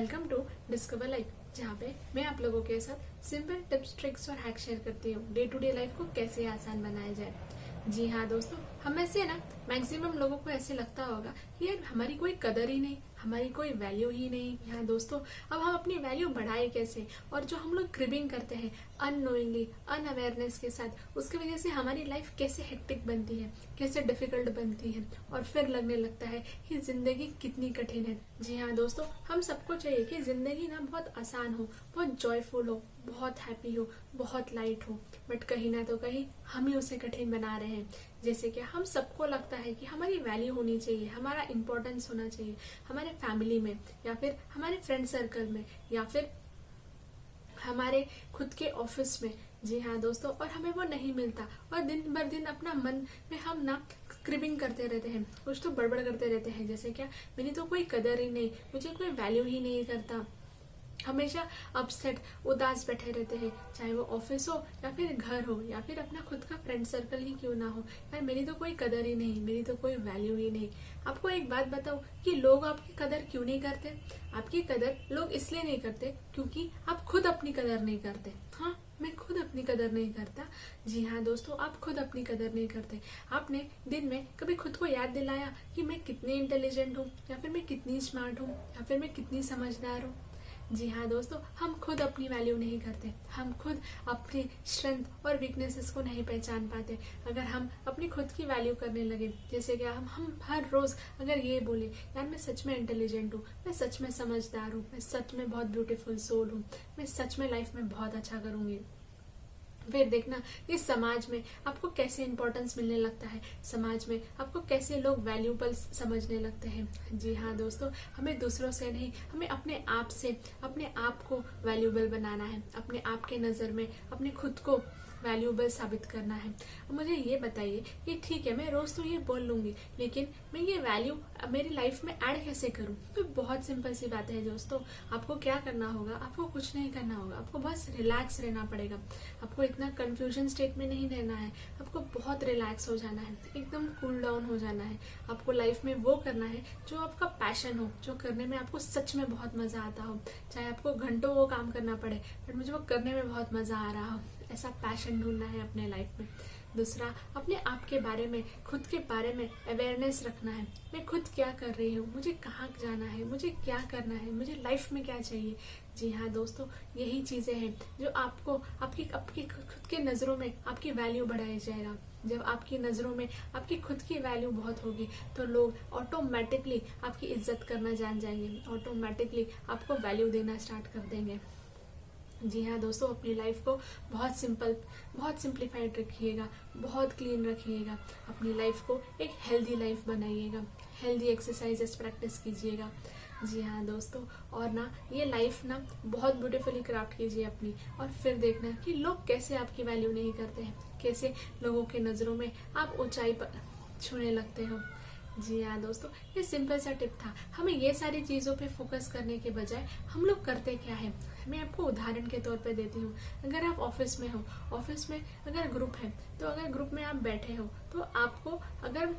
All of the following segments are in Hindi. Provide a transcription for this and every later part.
वेलकम टू डिस्कवर लाइफ, जहाँ पे मैं आप लोगों के साथ सिंपल टिप्स, ट्रिक्स और हैक शेयर करती हूँ डे टू डे लाइफ को कैसे आसान बनाया जाए। जी हाँ दोस्तों, हम में से ना मैक्सिमम लोगों को ऐसे लगता होगा कि यार हमारी कोई कदर ही नहीं, हमारी कोई वैल्यू ही नहीं। हाँ दोस्तों, अब हम अपनी वैल्यू बढ़ाए कैसे? और जो हम लोग क्रिबिंग करते हैं अननोइंगली, अनअवेयरनेस के साथ, उसकी वजह से हमारी लाइफ कैसे हेक्टिक बनती है, कैसे डिफिकल्ट बनती है और फिर लगने लगता है कि जिंदगी कितनी कठिन है। जी हाँ दोस्तों, हम सबको चाहिए कि जिंदगी ना बहुत आसान हो, बहुत जॉयफुल हो, बहुत हैप्पी हो, बहुत लाइट हो, बट कहीं ना तो कहीं हम ही उसे कठिन बना रहे हैं। जैसे कि हम सबको लगता है कि हमारी वैल्यू होनी चाहिए, हमारा इम्पोर्टेंस होना चाहिए हमारे फैमिली में, या फिर हमारे फ्रेंड सर्कल में, या फिर हमारे खुद के ऑफिस में। जी हाँ दोस्तों, और हमें वो नहीं मिलता और दिन भर दिन अपना मन में हम ना क्रिबिंग करते रहते हैं, कुछ तो बड़बड़ करते रहते हैं, जैसे क्या मेरी तो कोई कदर ही नहीं, मुझे कोई वैल्यू ही नहीं करता। हमेशा अपसेट, उदास बैठे रहते हैं, चाहे वो ऑफिस हो या फिर घर हो या फिर अपना खुद का फ्रेंड सर्कल ही क्यों ना हो। यार मेरी तो कोई कदर ही नहीं, मेरी तो कोई वैल्यू ही नहीं। आपको एक बात बताओ कि लोग आपकी कदर क्यों नहीं करते? आपकी कदर लोग इसलिए नहीं करते क्योंकि आप खुद अपनी कदर नहीं करते। हाँ, मैं खुद अपनी कदर नहीं करता। जी हाँ दोस्तों, आप खुद अपनी कदर नहीं करते। आपने दिन में कभी खुद को याद दिलाया कि मैं कितनी इंटेलिजेंट हूँ, या फिर मैं कितनी स्मार्ट हूँ, या फिर मैं कितनी समझदार हूँ? जी हाँ दोस्तों, हम खुद अपनी वैल्यू नहीं करते, हम खुद अपनी स्ट्रेंथ और वीकनेसेस को नहीं पहचान पाते। अगर हम अपनी खुद की वैल्यू करने लगे, जैसे कि हम हर रोज अगर ये बोले यार मैं सच में इंटेलिजेंट हूँ, मैं सच में समझदार हूँ, मैं सच में बहुत ब्यूटीफुल सोल हूँ, मैं सच में लाइफ में बहुत अच्छा करूंगी, फिर देखना इस समाज में आपको कैसे इंपॉर्टेंस मिलने लगता है, समाज में आपको कैसे लोग वैल्यूबल समझने लगते हैं। जी हाँ दोस्तों, हमें दूसरों से नहीं, हमें अपने आप से, अपने आप को वैल्यूबल बनाना है, अपने आप के नजर में अपने खुद को वैल्यूबल साबित करना है। मुझे ये बताइए कि ठीक है मैं रोज तो ये बोल लूंगी, लेकिन मैं ये वैल्यू मेरी लाइफ में ऐड कैसे करूं? तो बहुत सिंपल सी बात है दोस्तों, आपको क्या करना होगा? आपको कुछ नहीं करना होगा, आपको बस रिलैक्स रहना पड़ेगा। आपको इतना कंफ्यूजन स्टेट में नहीं रहना है, आपको बहुत रिलैक्स हो जाना है, एकदम कूल डाउन हो जाना है। आपको लाइफ में वो करना है जो आपका पैशन हो, जो करने में आपको सच में बहुत मजा आता हो, चाहे आपको घंटों वो काम करना पड़े, बट मुझे वो करने में बहुत मजा आ रहा हो, ऐसा पैशन ढूंढना है अपने लाइफ में। दूसरा, अपने आप के बारे में, खुद के बारे में अवेयरनेस रखना है। मैं खुद क्या कर रही हूँ, मुझे कहाँ जाना है, मुझे क्या करना है, मुझे लाइफ में क्या चाहिए। जी हाँ दोस्तों, यही चीजें हैं जो आपको आपकी आपकी खुद के नजरों में आपकी वैल्यू बढ़ाया जाएगा। जब आपकी नजरों में आपकी खुद की वैल्यू बहुत होगी तो लोग ऑटोमेटिकली आपकी इज्जत करना जान जाएंगे, ऑटोमेटिकली आपको वैल्यू देना स्टार्ट कर देंगे। जी हाँ दोस्तों, अपनी लाइफ को बहुत सिंपल, बहुत सिंप्लीफाइड रखिएगा, बहुत क्लीन रखिएगा। अपनी लाइफ को एक हेल्दी लाइफ बनाइएगा, हेल्दी एक्सरसाइजेस प्रैक्टिस कीजिएगा। जी हाँ दोस्तों, और ना ये लाइफ ना बहुत ब्यूटीफुली क्राफ्ट कीजिए अपनी, और फिर देखना कि लोग कैसे आपकी वैल्यू नहीं करते हैं, कैसे लोगों के नजरों में आप ऊंचाई पर छूने लगते हो। जी हाँ दोस्तों, ये सिंपल सा टिप था। हमें ये सारी चीजों पे फोकस करने के बजाय हम लोग करते क्या है, मैं आपको उदाहरण के तौर पे देती हूँ। अगर आप ऑफिस में हो, ऑफिस में अगर ग्रुप है, तो अगर ग्रुप में आप बैठे हो तो आपको अगर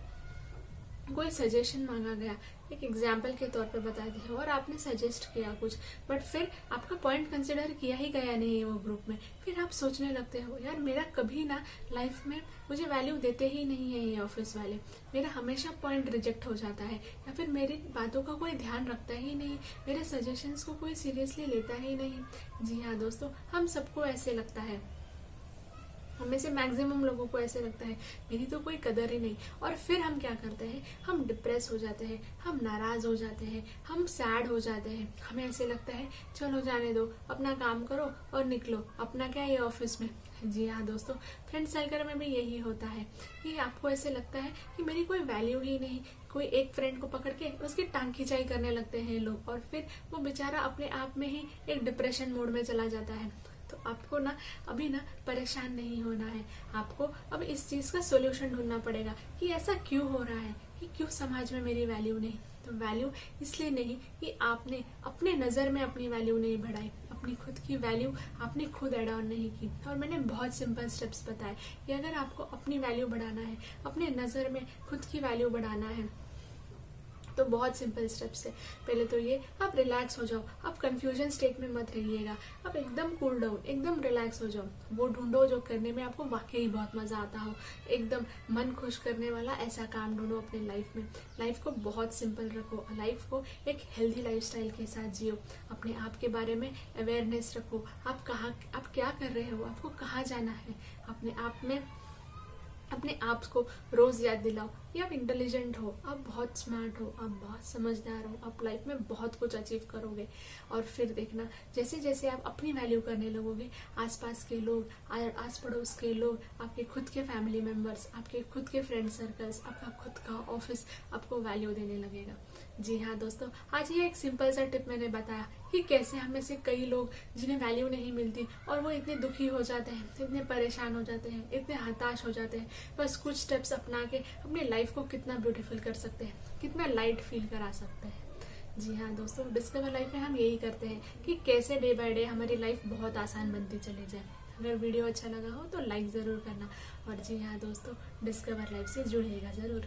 कोई सजेशन मांगा गया, एक एग्जाम्पल के तौर पे बता दी और आपने सजेस्ट किया कुछ, बट फिर आपका पॉइंट कंसिडर किया ही गया नहीं है वो ग्रुप में, फिर आप सोचने लगते हो यार मेरा कभी ना लाइफ में मुझे वैल्यू देते ही नहीं है ये ऑफिस वाले, मेरा हमेशा पॉइंट रिजेक्ट हो जाता है, या फिर मेरी बातों का कोई ध्यान रखता ही नहीं, मेरे सजेशंस को कोई सीरियसली लेता ही नहीं। जी हाँ दोस्तों, हम सबको ऐसे लगता है, हमें से मैक्सिमम लोगों को ऐसे लगता है मेरी तो कोई कदर ही नहीं। और फिर हम क्या करते हैं, हम डिप्रेस हो जाते हैं, हम नाराज हो जाते हैं, हम सैड हो जाते हैं। हमें ऐसे लगता है चलो जाने दो, अपना काम करो और निकलो, अपना क्या ये ऑफिस में। जी हाँ दोस्तों, फ्रेंड सर्कल में भी यही होता है कि आपको ऐसे लगता है कि मेरी कोई वैल्यू ही नहीं। कोई एक फ्रेंड को पकड़ के उसकी टांग खिंचाई करने लगते हैं लोग, और फिर वो बेचारा अपने आप में ही एक डिप्रेशन मोड में चला जाता है। तो आपको ना अभी ना परेशान नहीं होना है, आपको अब इस चीज का सोल्यूशन ढूंढना पड़ेगा कि ऐसा क्यों हो रहा है, कि क्यों समाज में मेरी वैल्यू नहीं। तो वैल्यू इसलिए नहीं कि आपने अपने नजर में अपनी वैल्यू नहीं बढ़ाई, अपनी खुद की वैल्यू आपने खुद एड ऑन नहीं की। और मैंने बहुत सिंपल स्टेप्स बताए कि अगर आपको अपनी वैल्यू बढ़ाना है, अपने नजर में खुद की वैल्यू बढ़ाना है, तो बहुत सिंपल स्टेप्स है। पहले तो ये, आप रिलैक्स हो जाओ, आप कंफ्यूजन स्टेट में मत रहिएगा, आप एकदम कूल डाउन, एकदम रिलैक्स हो जाओ। वो ढूंढो जो करने में आपको वाकई बहुत मजा आता हो, एकदम मन खुश करने वाला ऐसा काम ढूंढो अपने लाइफ में। लाइफ को बहुत सिंपल रखो, लाइफ को एक हेल्दी लाइफस्टाइल के साथ जियो, अपने आप के बारे में अवेयरनेस रखो, आप क्या कर रहे हो, आपको कहाँ जाना है, अपने आप को रोज याद दिलाओ कि आप इंटेलिजेंट हो, आप बहुत स्मार्ट हो, आप बहुत समझदार हो, आप लाइफ में बहुत कुछ अचीव करोगे। और फिर देखना, जैसे जैसे आप अपनी वैल्यू करने लगोगे, आसपास के लोग, आस पड़ोस के लोग, आपके खुद के फैमिली मेंबर्स, आपके खुद के फ्रेंड सर्कल्स, आपका खुद का ऑफिस आपको वैल्यू देने लगेगा। जी हाँ दोस्तों, आज ये एक सिंपल सा टिप मैंने बताया कि कैसे हम में से कई लोग जिन्हें वैल्यू नहीं मिलती और वो इतने दुखी हो जाते हैं, इतने परेशान हो जाते हैं, इतने हताश हो जाते हैं, बस कुछ स्टेप्स अपना के अपनी लाइफ को कितना ब्यूटीफुल कर सकते हैं, कितना लाइट फील करा सकते हैं। जी हाँ दोस्तों, डिस्कवर लाइफ में हम यही करते हैं कि कैसे डे बाय डे हमारी लाइफ बहुत आसान बनती चली जाए। अगर वीडियो अच्छा लगा हो तो लाइक ज़रूर करना, और जी हाँ दोस्तों, डिस्कवर लाइफ से जुड़िएगा ज़रूर।